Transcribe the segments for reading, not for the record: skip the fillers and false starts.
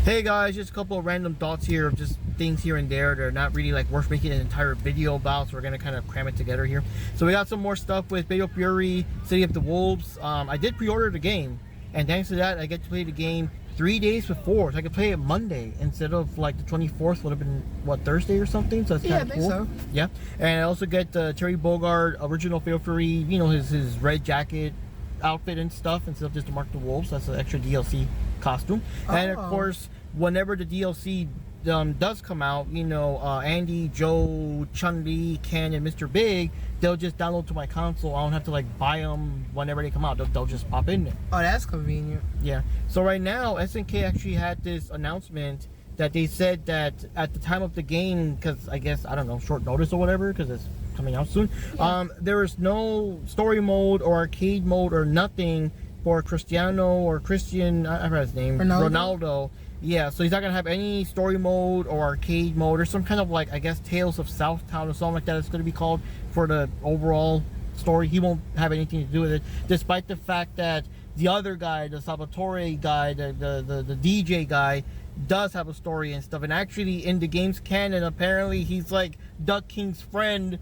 Hey guys, just a couple of random thoughts here of just things here and there. They're not really like worth making an entire video about, so we're gonna kind of cram it together here. So we got some more stuff with Fatal Fury, City of the Wolves. I did pre-order the game, and thanks to that, I get to play the game 3 days before, so I could play it Monday instead of like the 24th. Would have been what, Thursday or something. So that's kind of cool. So. Yeah, and I also get the Terry Bogard original Fatal Fury. You know, his red jacket outfit and stuff instead of just to mark the wolves. That's an extra DLC costume. And of course, whenever the DLC does come out, you know, Andy, Joe, Chun-Li, Ken, and Mr. Big, they'll just download to my console. I don't have to like buy them whenever they come out. They'll just pop in there. Oh, that's convenient. Yeah. So right now, SNK actually had this announcement that they said that at the time of the game, because I guess, I don't know, short notice or whatever, because it's coming out soon, yeah. There is no story mode or arcade mode or nothing for Cristiano or Christian, I forgot his name, Ronaldo. Yeah, so he's not gonna have any story mode or arcade mode or some kind of like, I guess, Tales of Southtown or something like that it's gonna be called for the overall story. He won't have anything to do with it, despite the fact that the other guy, the Salvatore guy, the DJ guy, does have a story and stuff. And actually in the game's canon, apparently he's like Duck King's friend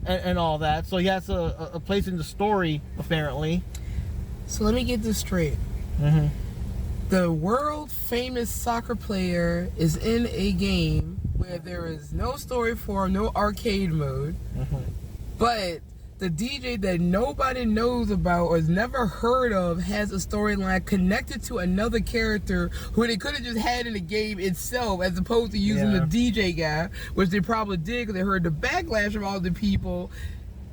and all that. So he has a place in the story, apparently. So let me get this straight. The world famous soccer player is in a game where there is no story for him, no arcade mode, but the DJ that nobody knows about or has never heard of has a storyline connected to another character who they could have just had in the game itself, as opposed to using the DJ guy, which they probably did because they heard the backlash from all the people.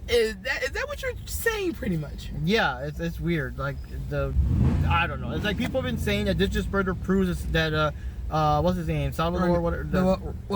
Is that what you're saying, pretty much? Yeah, it's weird. Like, I don't know. It's like people have been saying that this just further proves that what's his name? Salvatore?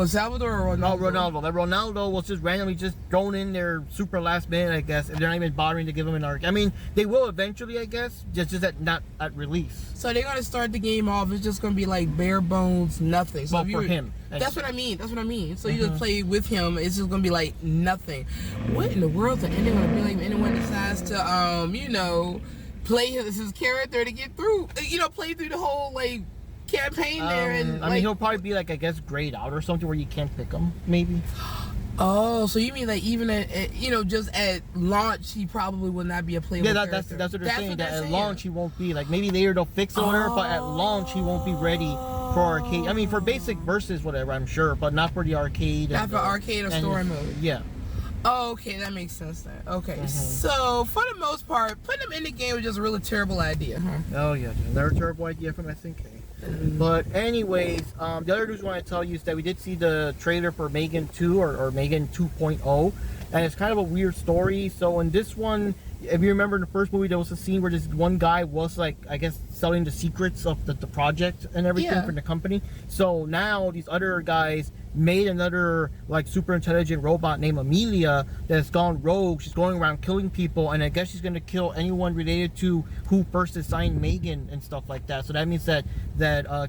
Salvatore or Ronaldo? No, Ronaldo. That Ronaldo was just randomly just thrown in there super last minute, I guess, and they're not even bothering to give him an arc. I mean, they will eventually, I guess, just not at release. So they're gonna start the game off. It's just gonna be like bare bones, nothing. So well, for him. That's what I mean. That's what I mean. So you just play with him. It's just gonna be like nothing. What in the world is ending gonna be like if anyone decides to, you know, play his character to get through, you know, play through the whole like campaign there? And I mean, he'll probably be like, I guess, grayed out or something where you can't pick him, maybe. Oh, so you mean like even at you know, just at launch he probably will not be a playable character? Yeah, that's what they're saying. That at launch he won't be, like, maybe later they'll fix it or whatever, but at launch he won't be ready for arcade. I mean, for basic versus whatever, I'm sure, but not for the arcade. Not for arcade or story mode. Yeah. Oh, okay, that makes sense then. Okay, so for the most part, putting them in the game was just a really terrible idea, huh? Oh yeah, another terrible idea from SNK. But anyways, the other news I want to tell you is that we did see the trailer for M3GAN 2 or M3GAN 2.0, and it's kind of a weird story. So in this one, if you remember in the first movie, there was a scene where this one guy was like, I guess, selling the secrets of the project and everything from the company. So now these other guys made another like super intelligent robot named Amelia that's gone rogue. She's going around killing people, and I guess she's going to kill anyone related to who first assigned M3GAN and stuff like that. So that means that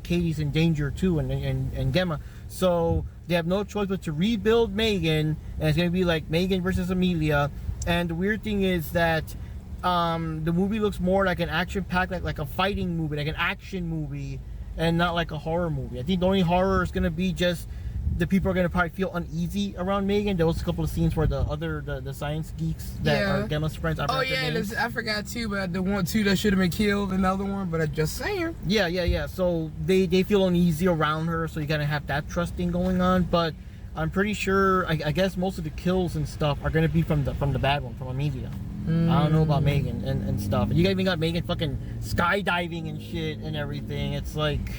Katie's in danger too, and Gemma. So they have no choice but to rebuild M3GAN, and it's going to be like M3GAN versus Amelia. And the weird thing is that the movie looks more like an action-packed, like a fighting movie, like an action movie, and not like a horror movie. I think the only horror is going to be just the people are going to probably feel uneasy around M3GAN. There was a couple of scenes where the science geeks that are Gemma's friends. I forgot too, but the one too that should have been killed, another one, but I'm just saying. Yeah. So they feel uneasy around her, so you got to have that trusting going on. But I'm pretty sure, I guess most of the kills and stuff are going to be from the bad one, from Amelia. I don't know about M3GAN and stuff. You even got M3GAN fucking skydiving and shit and everything. It's like,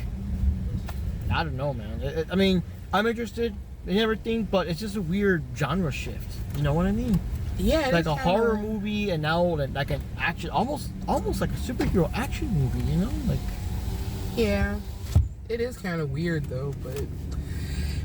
I don't know, man. I mean, I'm interested in everything, but it's just a weird genre shift. You know what I mean? Yeah, like a horror movie, and now like an action, almost like a superhero action movie. You know, like. Yeah, it is kind of weird though, but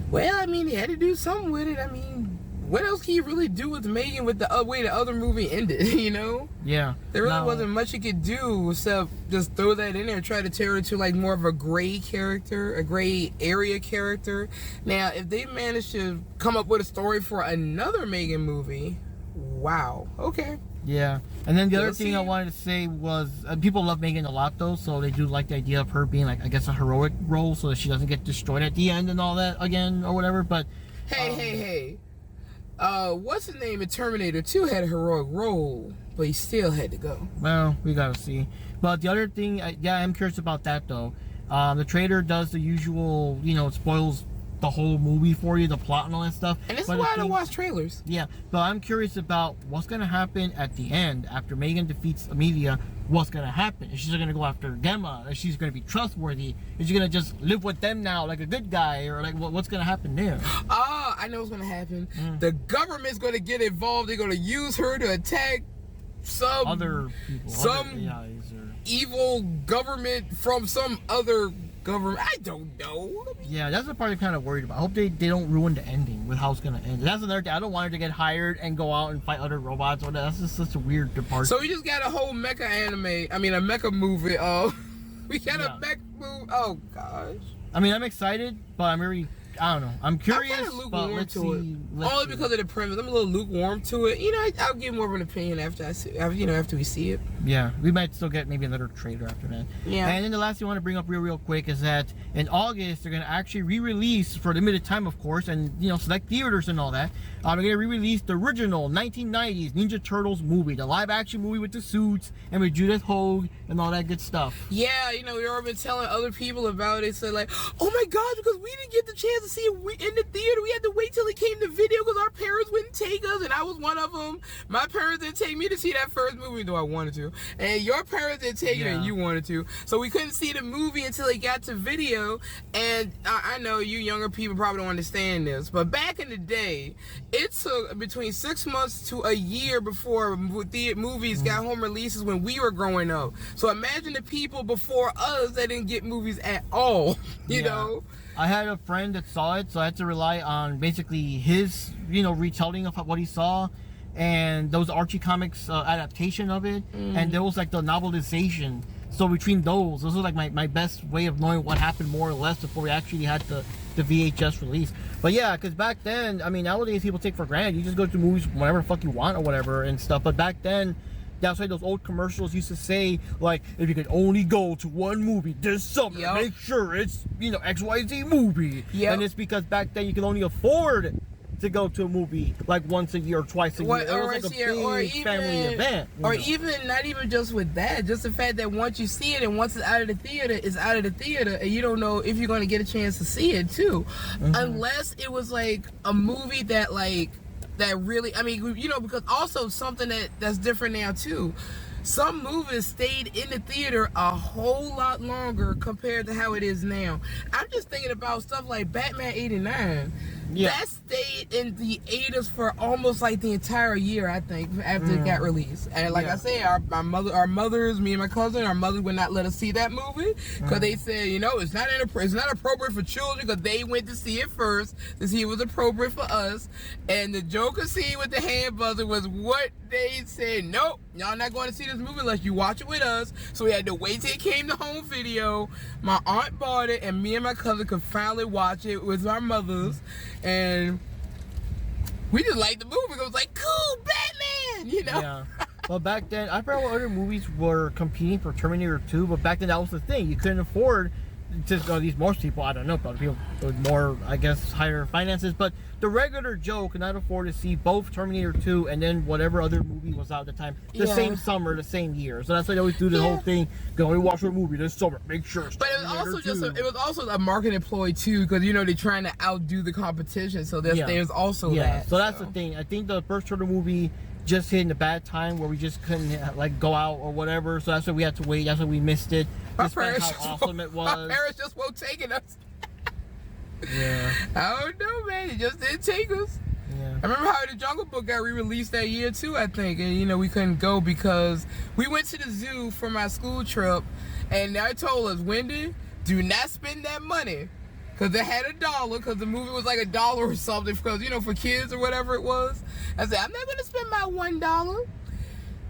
well, I mean, they had to do something with it. I mean, what else can you really do with M3GAN with the way the other movie ended? You know? Yeah. There really wasn't much you could do except just throw that in there and try to tear it to like more of a gray character, a gray area character. Now, if they manage to come up with a story for another M3GAN movie, wow. Okay. Yeah, and then the other We'll thing see. I wanted to say was people love Megan a lot though, so they do like the idea of her being like, I guess, a heroic role, so that she doesn't get destroyed at the end and all that again or whatever. But Hey. What's his name in Terminator 2 had a heroic role, but he still had to go. well, we gotta see. But the other thing, yeah, I'm curious about that though. The trailer does the usual, it spoils the whole movie for you, the plot and all that stuff. And this But is the why I don't thing- watch trailers. Yeah, but I'm curious about what's gonna happen at the end after Megan defeats Amelia. What's gonna happen? Is she gonna go after Gemma? Is she gonna be trustworthy? Is she gonna just live with them now like a good guy, or like what's gonna happen there? I know what's gonna happen. The government's gonna get involved. They're gonna use her to attack some Other people, some other AIs, or evil government from some other government. I don't know. yeah, that's the part I'm kind of worried about. I hope they don't ruin the ending with how it's gonna end. That's another thing. I don't want her to get hired and go out and fight other robots or that. That's just such a weird departure. So we just got a whole mecha anime. I mean, a mecha movie. We got a mech movie. Oh gosh. I mean, I'm excited, but I'm very, I don't know. I'm curious, I'm kinda but lukewarm let's to see. it. Let's Only see. because of the premise. I'm a little lukewarm to it. I'll give more of an opinion after I see. After we see it. Yeah, we might still get maybe another trailer after that. Yeah. And then the last thing I want to bring up real quick is that in August they're gonna actually re-release for a limited time, of course, and select theaters and all that. They're gonna re-release the original 1990s Ninja Turtles movie, the live-action movie with the suits and with Judith Hogue and all that good stuff. Yeah, we already been telling other people about it. So like, oh my God, because we didn't get the chance to see it in the theater. We had to wait till it came to video because our parents wouldn't take us, and I was one of them. My parents didn't take me to see that first movie, though I wanted to. And your parents didn't take you, and you wanted to. So we couldn't see the movie until it got to video. And I know you younger people probably don't understand this, but back in the day, it took between 6 months to a year before the movies got home releases when we were growing up. So imagine the people before us that didn't get movies at all, you know? I had a friend that saw it, so I had to rely on basically his, retelling of what he saw, and those Archie Comics adaptation of it, and there was like the novelization. So between those are like my best way of knowing what happened more or less before we actually had the VHS release. But yeah, because back then, I mean, nowadays people take for granted. You just go to movies whenever the fuck you want or whatever and stuff. But back then, that's why those old commercials used to say, like, if you could only go to one movie this summer, make sure it's, XYZ movie. And it's because back then you could only afford to go to a movie like once a year or twice a year. It was like a big family event. Or even, not even just with that, just the fact that once you see it and once it's out of the theater, it's out of the theater, and you don't know if you're going to get a chance to see it too. Unless it was like a movie that really, I mean, because also something that's different now too. Some movies stayed in the theater a whole lot longer compared to how it is now. I'm just thinking about stuff like Batman '89. That stayed in the theaters for almost like the entire year, I think, after it got released. And like I said, our mothers, me and my cousin, our mothers would not let us see that movie because they said, it's not appropriate for children, because they went to see it first to see it was appropriate for us. And the Joker scene with the hand buzzer was what they said. Nope, y'all not going to see this movie unless you watch it with us. So we had to wait till it came to home video. My aunt bought it, and me and my cousin could finally watch it with our mothers. And we just liked the movie. It was like, cool, Batman, Yeah. Well, back then, I forgot what other movies were competing for Terminator 2, but back then that was the thing. You couldn't afford to, at least most people, I don't know, but people with more, I guess, higher finances, but the regular Joe could not afford to see both Terminator 2 and then whatever other movie was out at the time, the same summer, the same year. So that's why they always do the whole thing, go, we watch a movie this summer, make sure it's But it was also a marketing ploy too, because they're trying to outdo the competition, so there's also that. So that's the thing. I think the first Turtle movie just hit in a bad time where we just couldn't like go out or whatever, so that's why we had to wait. That's why we missed it. Despite how awesome it was. My parents just won't take us. Yeah. I don't know, man. It just didn't take us. Yeah. I remember how the Jungle Book got re-released that year too, I think, and we couldn't go because we went to the zoo for my school trip, and they told us, Wendy, do not spend that money. Because they had $1, because the movie was like $1 or something, because, for kids or whatever it was. I said, I'm not going to spend my $1.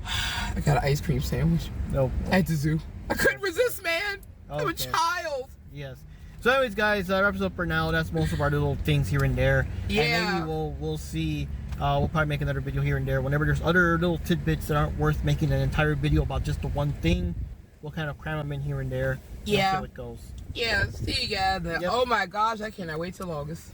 I got an ice cream sandwich. Nope. At the zoo. I couldn't resist, man. I'm a child. Yes. So anyways, guys, that wraps up for now. That's most of our little things here and there. Yeah. And maybe we'll see We'll probably make another video here and there. Whenever there's other little tidbits that aren't worth making an entire video about just the one thing, we'll kind of cram them in here and there. Yeah. See how it goes. Yeah, see you guys. Yep. Oh my gosh, I cannot wait till August.